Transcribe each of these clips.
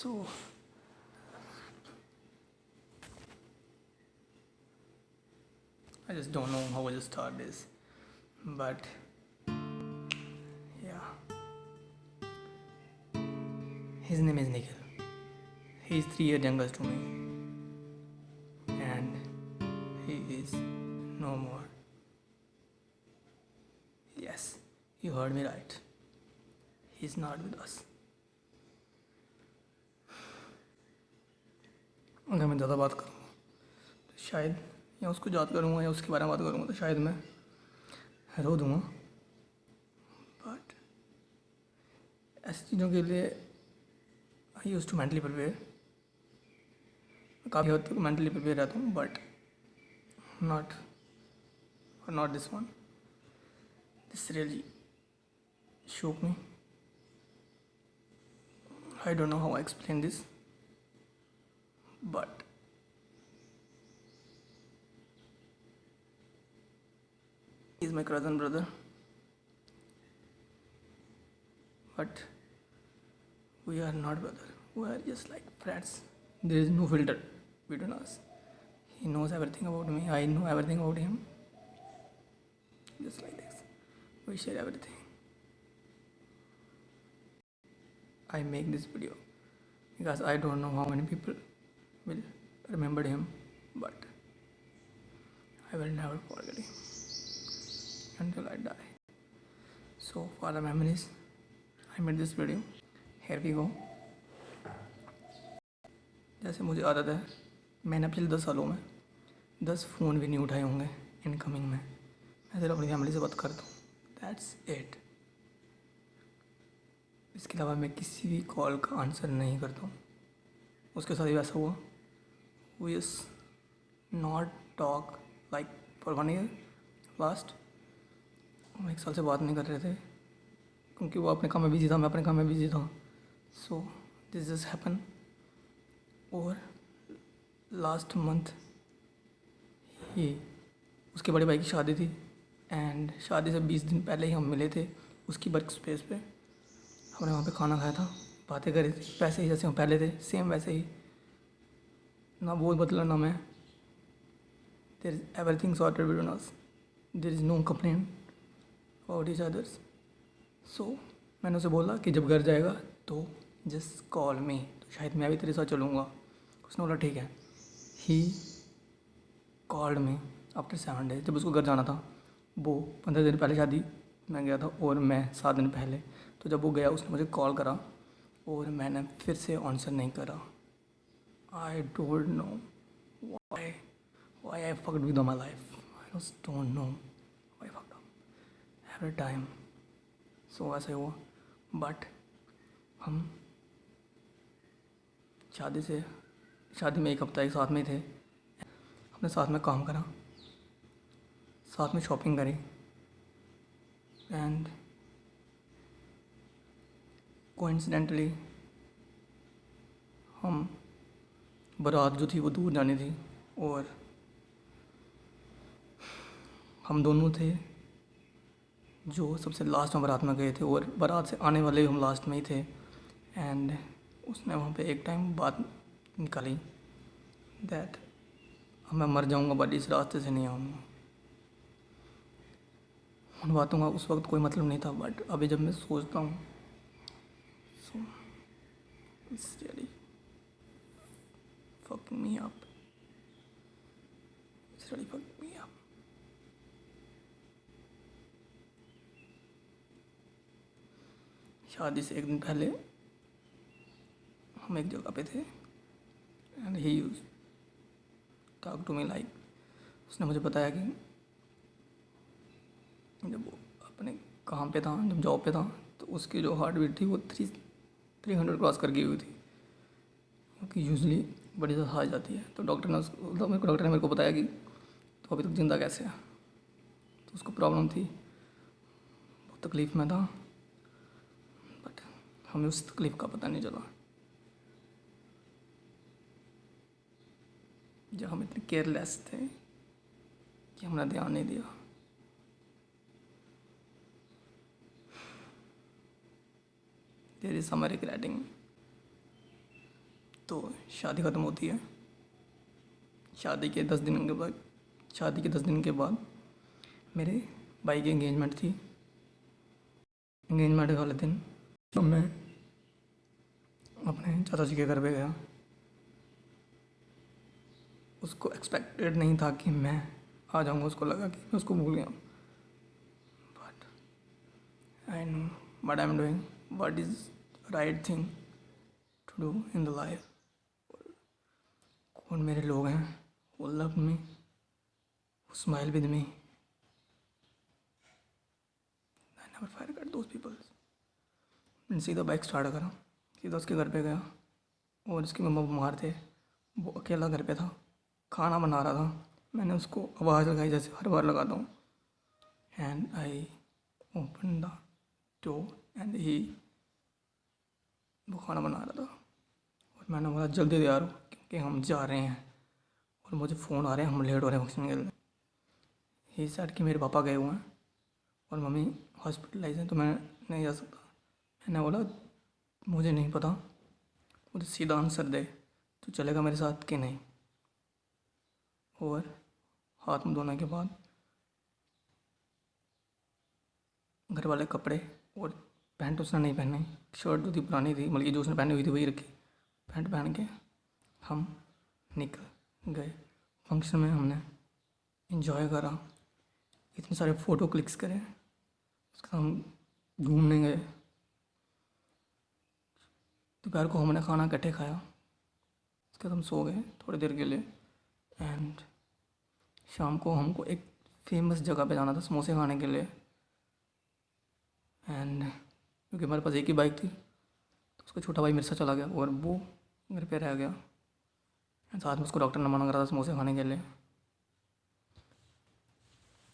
So I just don't know how to start this, but yeah, his name is Nikhil. He's 3 years younger to me, and he is no more. Yes, you heard me right. He's not with us. अगर मैं ज़्यादा बात करूँगा तो शायद या उसको याद करूँगा या उसके बारे में बात करूँगा तो शायद मैं रो दूँगा, बट ऐसी चीज़ों के लिए आई यूज़ टू मेंटली प्रिपेयर। काफ़ी हद तक मेंटली प्रिपेयर रहता हूँ, but not this one. This really shook me. I don't know how I explain this, but he's my cousin brother. But we are not brother. We are just like friends. There is no filter between us. He knows everything about me. I know everything about him. Just like this. We share everything. I make this video because I don't know how many people will remember him, but I will never forget him until I die. So for the memories, I made this video. Here we go. जैसे मुझे आदत है, मैंने पिछले 10 सालों में 10 phone भी नहीं उठाए होंगे इनकमिंग में। मैं सिर्फ अपनी फैमिली से बात करता हूँ, दैट्स इट। इसके अलावा मैं किसी भी कॉल का आंसर नहीं करता हूँ। उसके साथ ही वैसा हुआ, we is not talk like for 1 year last. हम 1 साल से बात नहीं कर रहे थे क्योंकि वो अपने काम में बिजी था, मैं अपने काम में बिजी था। So this just happen. और लास्ट मंथ ही उसके बड़े भाई की शादी थी, एंड शादी से 20 दिन पहले ही हम मिले थे उसकी वर्क स्पेस पे। हमने वहाँ पे खाना खाया था, बातें करी थी, वैसे ही जैसे हम पहले थे, सेम वैसे ही। ना वो बदला ना मैं। There is everything sorted between us. There is no complaint about each others. So मैंने उसे बोला कि जब घर जाएगा तो जस्ट कॉल मी, तो शायद मैं भी तेरे साथ चलूँगा। उसने बोला ठीक है। He called me after 7 days. जब उसको घर जाना था, वो 15 दिन पहले शादी में गया था और मैं 7 दिन पहले। तो जब वो गया उसने मुझे कॉल करा और मैंने फिर से आंसर नहीं करा। I don't know why I fucked with my life. I just don't know why fucked up every time. So ऐसा ही हुआ, बट हम शादी में 1 हफ्ता एक साथ में थे। हमने साथ में काम करा, साथ में शॉपिंग करी, एंड कोइंसिडेंटली हम बारात जो थी वो दूर जानी थी और हम दोनों थे जो सबसे लास्ट में बारात में गए थे और बारात से आने वाले भी हम लास्ट में ही थे। एंड उसने वहाँ पे एक टाइम बात निकाली दैट अब मैं मर जाऊँगा बट इस रास्ते से नहीं आऊँगा। उन बातों का उस वक्त कोई मतलब नहीं था, बट अभी जब मैं सोचता हूँ so it's really fucking me up. It's really fucking me up. शादी से 1 दिन पहले हम एक जगह पे थे and he use talk to me like. उसने मुझे बताया कि जब वो अपने काम पे था, जब जॉब पे था, तो उसकी जो हार्ट बीट थी वो 300 क्रॉस कर गई हुई थी, क्योंकि यूजली बड़ी ज़्यादा आ जाती है। तो डॉक्टर ने मेरे को बताया कि तो अभी तक ज़िंदा कैसे है। तो उसको प्रॉब्लम थी, बहुत तकलीफ़ में था, बट हमें उस तकलीफ़ का पता नहीं चला जब हम इतने केयरलेस थे कि हमने ध्यान नहीं दिया। देयर इज़ सम रिग्रेटिंग तो शादी ख़त्म होती है। शादी के 10 दिन के बाद मेरे भाई की एंगेजमेंट थी। एंगेजमेंट वाले दिन जब मैं अपने चाचा जी के घर पे गया, उसको एक्सपेक्टेड नहीं था कि मैं आ जाऊँगा। उसको लगा कि मैं उसको भूल गया। But I know what I am doing, what is right thing to do in the life. कौन मेरे लोग हैं वो लव मी, वो smile with me. I never forget those people. सीधा बाइक स्टार्ट करा, सीधा उसके घर पे गया और उसकी मम्मा बीमार थे, वो अकेला घर पे था, खाना बना रहा था। मैंने उसको आवाज़ लगाई जैसे हर बार लगाता हूँ, and I open the door and he, वो खाना बना रहा था और मैंने बोला जल्दी तैयार हो क्योंकि हम जा रहे हैं और मुझे फ़ोन आ रहे हैं, हम लेट हो रहे हैं फंक्शन के लिए। ही सेड कि मेरे पापा गए हुए हैं और मम्मी हॉस्पिटलाइज हैं तो मैं नहीं जा सकता। मैंने बोला मुझे नहीं पता, मुझे सीधा आंसर दे, तो चलेगा मेरे साथ कि नहीं। और हाथ मुँह धोने के बाद घर वाले कपड़े और पैंट उसने नहीं पहनी, शर्ट जो थी पुरानी थी, बल्कि जो उसने पहनी हुई थी वही रखी। पैंट पहन के हम निकल गए फंक्शन में। हमने इन्जॉय करा, इतने सारे फ़ोटो क्लिक्स करे, उसके बाद हम घूमने गए। दोपहर को हमने खाना इकट्ठे खाया, उसके बाद हम सो गए थोड़ी देर के लिए। एंड शाम को हमको एक फेमस जगह पे जाना था समोसे खाने के लिए। एंड क्योंकि हमारे पास एक ही बाइक थी तो उसका छोटा भाई मेरे साथ चला गया और वो घर पे रह गया। साथ में उसको डॉक्टर ने मना करा था समोसे खाने के लिए।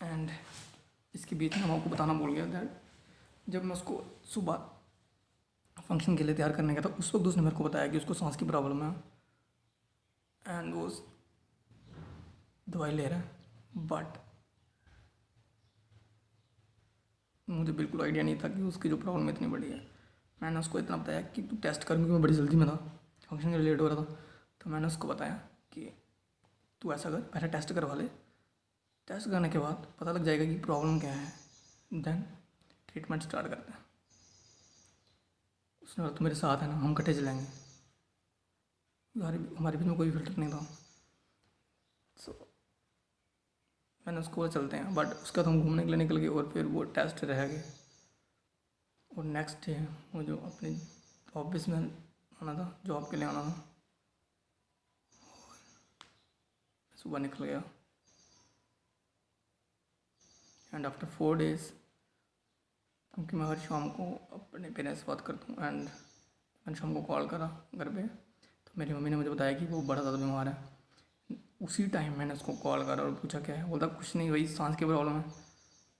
एंड इसके बीच में मैं आपको बताना भूल गया दैट जब मैं उसको सुबह फंक्शन के लिए तैयार करने गया था, उस वक्त उसने मेरे को बताया कि उसको सांस की प्रॉब्लम है एंड वो दवाई ले रहा है। बट मुझे बिल्कुल आइडिया नहीं था कि उसकी जो प्रॉब्लम इतनी बड़ी है। मैंने उसको इतना बताया कि तू टेस्ट कर, क्योंकि मैं बड़ी जल्दी में था, फंक्शन के लिए लेट हो रहा था। तो मैंने उसको बताया कि तू ऐसा कर, पहले टेस्ट करवा ले, टेस्ट करने के बाद पता लग जाएगा कि प्रॉब्लम क्या है, देन ट्रीटमेंट स्टार्ट करते हैं। उसने बोला तो मेरे साथ है ना, हम इकट्ठे चलेंगे। हमारे बीच में कोई फिल्टर नहीं था। सो मैंने उसको बोला चलते हैं, बट उसके बाद हम घूमने के लिए निकल गए और फिर वो टेस्ट रह गए। और नेक्स्ट डे मुझे अपनी ऑफिस में आना था, जॉब के लिए आना था। सुबह निकल गया एंड आफ्टर 4 days, क्योंकि मैं हर शाम को अपने पेरेंट्स से बात करता हूँ, एंड मैंने शाम को कॉल करा घर पे तो मेरी मम्मी ने मुझे बताया कि वो बड़ा ज़्यादा बीमार है। उसी टाइम मैंने उसको कॉल करा और पूछा क्या है। बोलता कुछ नहीं, वही सांस की प्रॉब्लम है,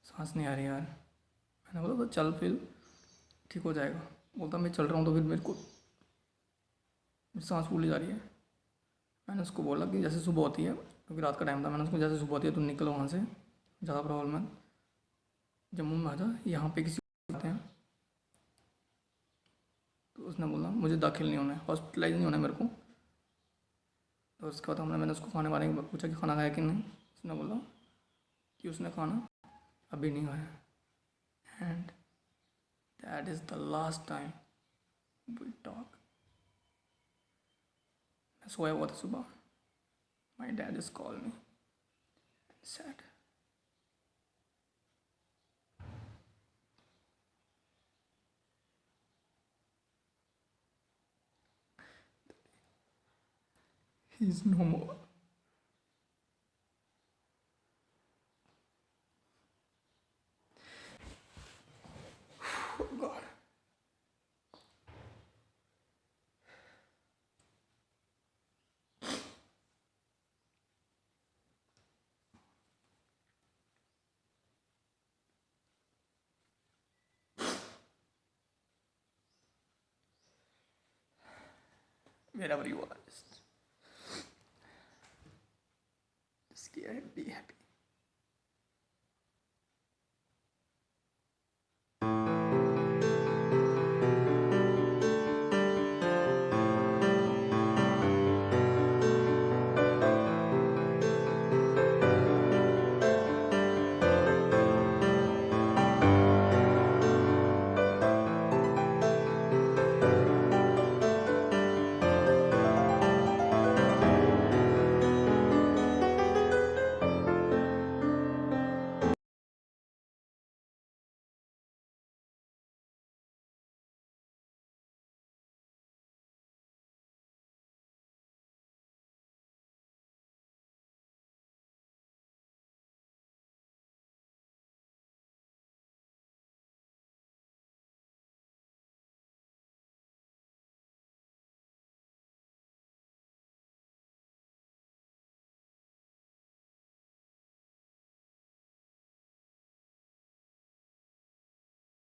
सांस नहीं आ रही यार। मैंने बोला तो चल फिर ठीक हो जाएगा। बोलता मैं चल रहा हूँ तो फिर मेरे को मेरी सांस फूली जा रही है। मैंने उसको बोला कि जैसे सुबह होती है, क्योंकि रात का टाइम था, मैंने उसको जैसे सुबह होती है तो निकलो वहाँ से, ज़्यादा प्रॉब्लम है, जम्मू में आ जा, यहाँ पे किसी को आते हैं। तो उसने बोला मुझे दाखिल नहीं होना है, हॉस्पिटलाइज नहीं होना है मेरे को। तो उसके बाद मैंने उसको खाने वाने के बाद पूछा कि खाना खाया कि नहीं। उसने बोला कि उसने खाना अभी नहीं खाया। And that is the last time we talk. मैं सोया हुआ था सुबह, my dad is call me sad. He is no more. God, wherever you are, just be happy.